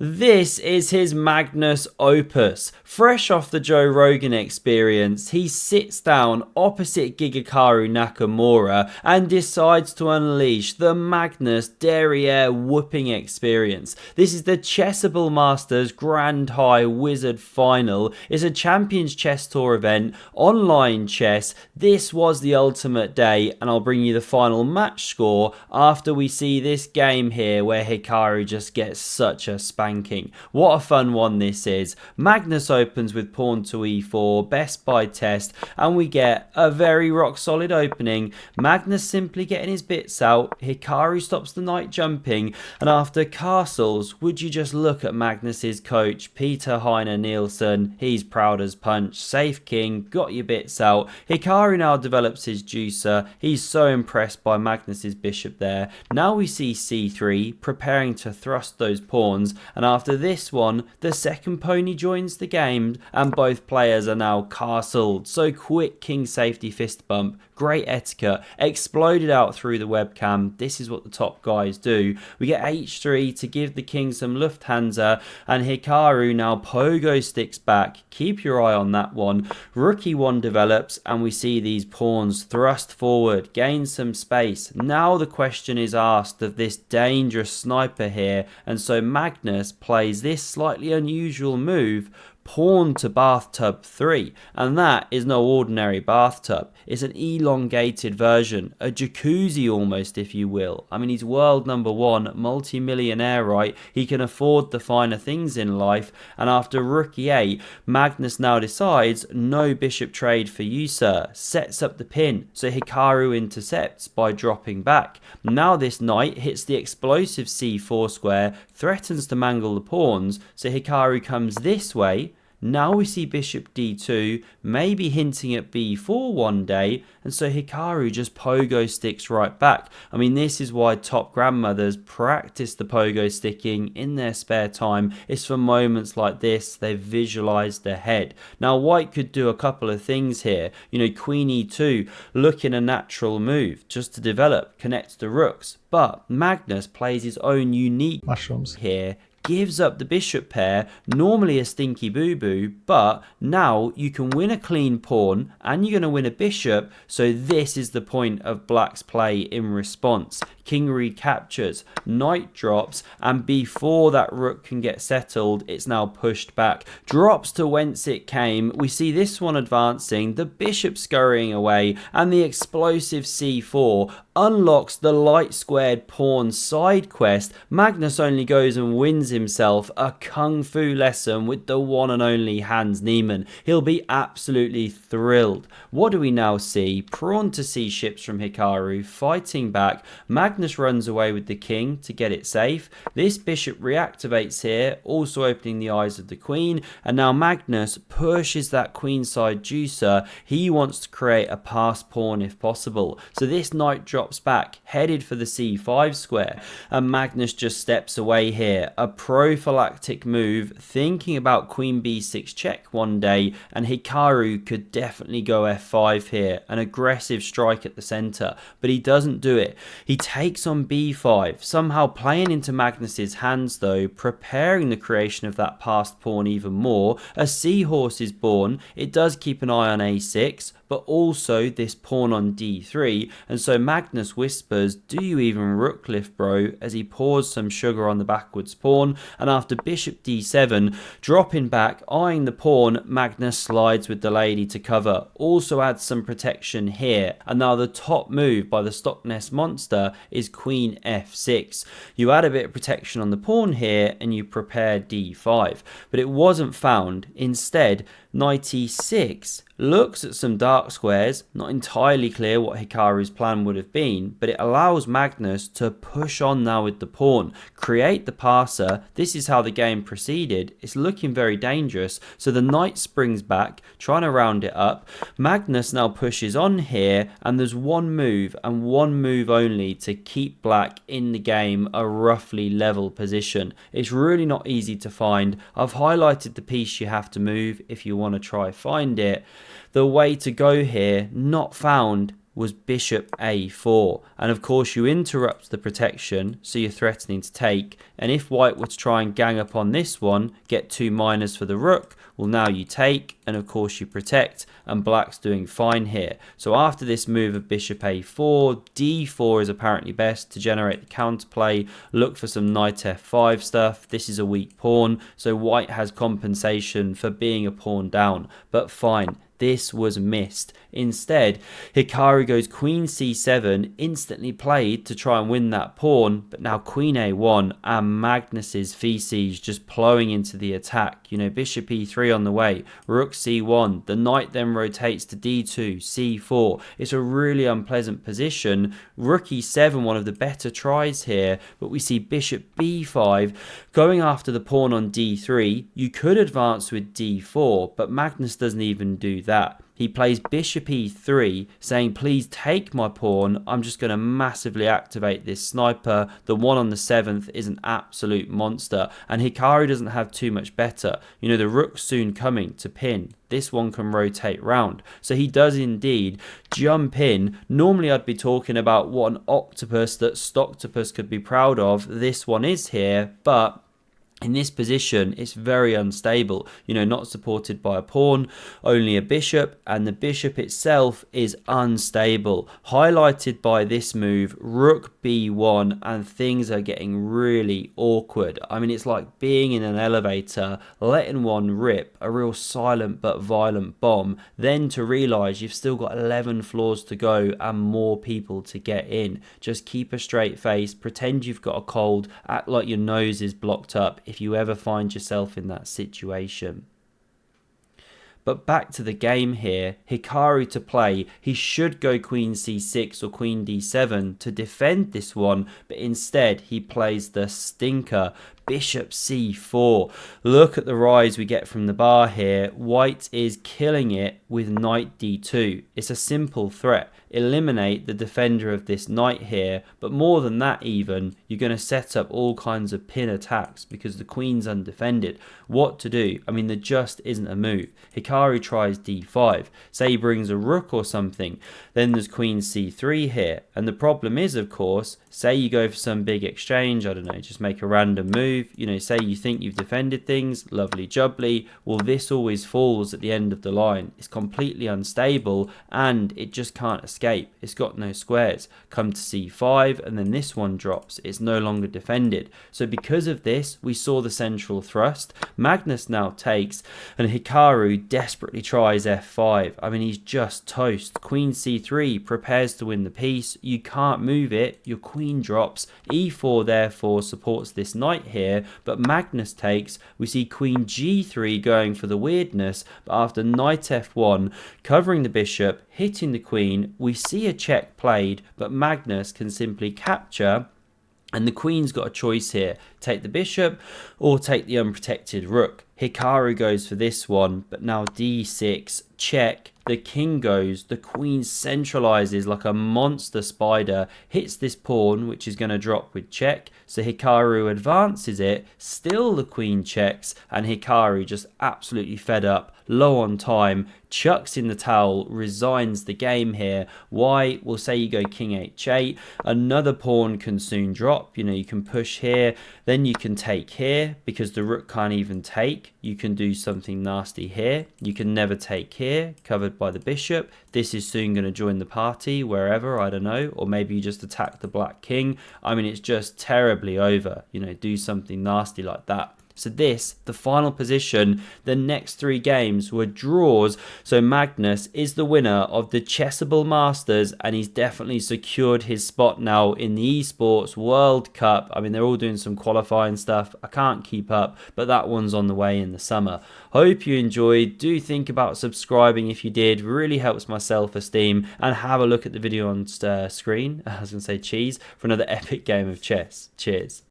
This is his Magnus opus. Fresh off the Joe Rogan experience, he sits down opposite Hikaru Nakamura and decides to unleash the Magnus Derriere Whooping experience. This is the Chessable Masters Grand High Wizard Final. It's a Champions Chess Tour event, online chess. This was the ultimate day, and I'll bring you the final match score after we see this game here where Hikaru just gets such a spanking. What a fun one this is. Magnus opens with pawn to e4, best by test, and we get a very rock solid opening. Magnus simply getting his bits out, Hikaru stops the knight jumping, and after castles, would you just look at Magnus's coach, Peter Heiner Nielsen. He's proud as punch, safe king, got your bits out. Hikaru now develops his juicer. He's so impressed by Magnus's bishop there. Now we see c3, preparing to thrust those pawns, and after this one, the second pony joins the game, and both players are now castled. So quick king safety fist bump, great etiquette, exploded out through the webcam. This is what the top guys do. We get h3 to give the king some Lufthansa, and Hikaru now pogo sticks back. Keep your eye on that one. Rook e1 develops, and we see these pawns thrust forward, gain some space. Now the question is asked of this dangerous sniper here, and so Magnus plays this slightly unusual move, pawn to bathtub 3, and that is no ordinary bathtub. It's an elongated version, a jacuzzi almost, if you will. I mean, he's world number one, multi-millionaire, right? He can afford the finer things in life, and after rook e8, Magnus now decides no bishop trade for you, sir. Sets up the pin, so Hikaru intercepts by dropping back. Now this knight hits the explosive c4 square, threatens to mangle the pawns, so Hikaru comes this way. Now we see bishop d2, maybe hinting at b4 one day, and so Hikaru just pogo sticks right back. I mean, this is why top grandmothers practice the pogo sticking in their spare time. It's for moments like this, they've visualized ahead. Now white could do a couple of things here. You know, queen e2, looking a natural move, just to develop, connects the rooks. But Magnus plays his own unique mushrooms here, gives up the bishop pair, normally a stinky boo-boo, but now you can win a clean pawn and you're going to win a bishop, so this is the point of black's play in response. King recaptures, knight drops, and before that rook can get settled, it's now pushed back. Drops to whence it came. We see this one advancing, the bishop scurrying away, and the explosive c4 unlocks the light squared pawn side quest. Magnus only goes and wins himself a kung fu lesson with the one and only Hans Niemann. He'll be absolutely thrilled. What do we now see? Pawn to c ships from Hikaru, fighting back. Magnus runs away with the king to get it safe. This bishop reactivates here, also opening the eyes of the queen, and now Magnus pushes that queenside juicer. He wants to create a passed pawn if possible. So this knight drops back, headed for the c5 square, and Magnus just steps away here. A prophylactic move, thinking about queen b6 check one day, and Hikaru could definitely go f5 here, an aggressive strike at the center, but he doesn't do it. He takes on b5, somehow playing into Magnus's hands though, preparing the creation of that passed pawn even more. A seahorse is born. It does keep an eye on a6, but also this pawn on d3, and so Magnus whispers, do you even rook lift, bro, as he pours some sugar on the backwards pawn, and after bishop d7, dropping back, eyeing the pawn, Magnus slides with the lady to cover, also adds some protection here, and now the top move by the Stockness monster is queen f6. You add a bit of protection on the pawn here, and you prepare d5, but it wasn't found. Instead, knight e6 looks at some dark squares, not entirely clear what Hikaru's plan would have been, but it allows Magnus to push on now with the pawn, create the passer. This is how the game proceeded. It's looking very dangerous, so the knight springs back, trying to round it up. Magnus now pushes on here, and there's one move and one move only to keep black in the game, a roughly level position. It's really not easy to find. I've highlighted the piece you have to move if you want to try find it. The way to go here, not found, was bishop a4. And of course you interrupt the protection, so you're threatening to take. And if white were to try and gang up on this one, get 2 minors for the rook, well, now you take, and of course you protect, and black's doing fine here. So after this move of bishop a4, d4 is apparently best to generate the counterplay. Look for some knight f5 stuff. This is a weak pawn, so white has compensation for being a pawn down, but fine. This was missed. Instead, Hikaru goes queen c7, instantly played to try and win that pawn, but now queen a1 and Magnus's feces just plowing into the attack. You know, bishop e3 on the way, rook c1, the knight then rotates to d2, c4. It's a really unpleasant position. Rook e7, one of the better tries here, but we see bishop b5 going after the pawn on d3. You could advance with d4, but Magnus doesn't even do that. He plays bishop e3, saying, please take my pawn. I'm just going to massively activate this sniper. The one on the 7th is an absolute monster, and Hikaru doesn't have too much better. You know, the rook's soon coming to pin. This one can rotate round. So he does indeed jump in. Normally I'd be talking about what an octopus that Stocktopus could be proud of. This one is here, but in this position, it's very unstable, you know, not supported by a pawn, only a bishop, and the bishop itself is unstable. Highlighted by this move, rook b1, and things are getting really awkward. I mean, it's like being in an elevator, letting one rip, a real silent but violent bomb, then to realise you've still got 11 floors to go and more people to get in. Just keep a straight face, pretend you've got a cold, act like your nose is blocked up if you ever find yourself in that situation. But back to the game here, Hikaru to play, he should go queen c6 or queen d7 to defend this one, but instead he plays the stinker, bishop c4. Look at the rise we get from the bar here. White is killing it with knight d2. It's a simple threat. Eliminate the defender of this knight here, but more than that even, you're going to set up all kinds of pin attacks because the queen's undefended. What to do? I mean, there just isn't a move. Hikaru tries d5. Say he brings a rook or something. Then there's queen c3 here. And the problem is, of course, say you go for some big exchange, I don't know, just make a random move. You know, say you think you've defended things, lovely jubbly. Well, this always falls at the end of the line. It's completely unstable and it just can't escape. It's got no squares. Come to c5 and then this one drops. It's no longer defended. So because of this, we saw the central thrust. Magnus now takes and Hikaru desperately tries f5. I mean, he's just toast. Queen c3 prepares to win the piece. You can't move it. Your queen drops. e4 therefore supports this knight here, but Magnus takes. We see queen g3 going for the weirdness, but after knight f1 covering the bishop, hitting the queen, we see a check played, but Magnus can simply capture. And the queen's got a choice here, take the bishop or take the unprotected rook. Hikaru goes for this one, but now d6, check, the king goes, the queen centralizes like a monster spider, hits this pawn, which is going to drop with check, so Hikaru advances it, still the queen checks, and Hikaru just absolutely fed up, low on time, chucks in the towel, resigns the game here. Why? We'll say you go king h8, another pawn can soon drop, you know, you can push here, then you can take here, because the rook can't even take, you can do something nasty here, you can never take here, covered by the bishop, this is soon going to join the party, wherever, I don't know, or maybe you just attack the black king. I mean, it's just terribly over, you know, do something nasty like that. So this, the final position, the next 3 games were draws. So Magnus is the winner of the Chessable Masters and he's definitely secured his spot now in the Esports World Cup. I mean, they're all doing some qualifying stuff. I can't keep up, but that one's on the way in the summer. Hope you enjoyed. Do think about subscribing if you did. Really helps my self-esteem. And have a look at the video on screen. I was going to say cheese for another epic game of chess. Cheers.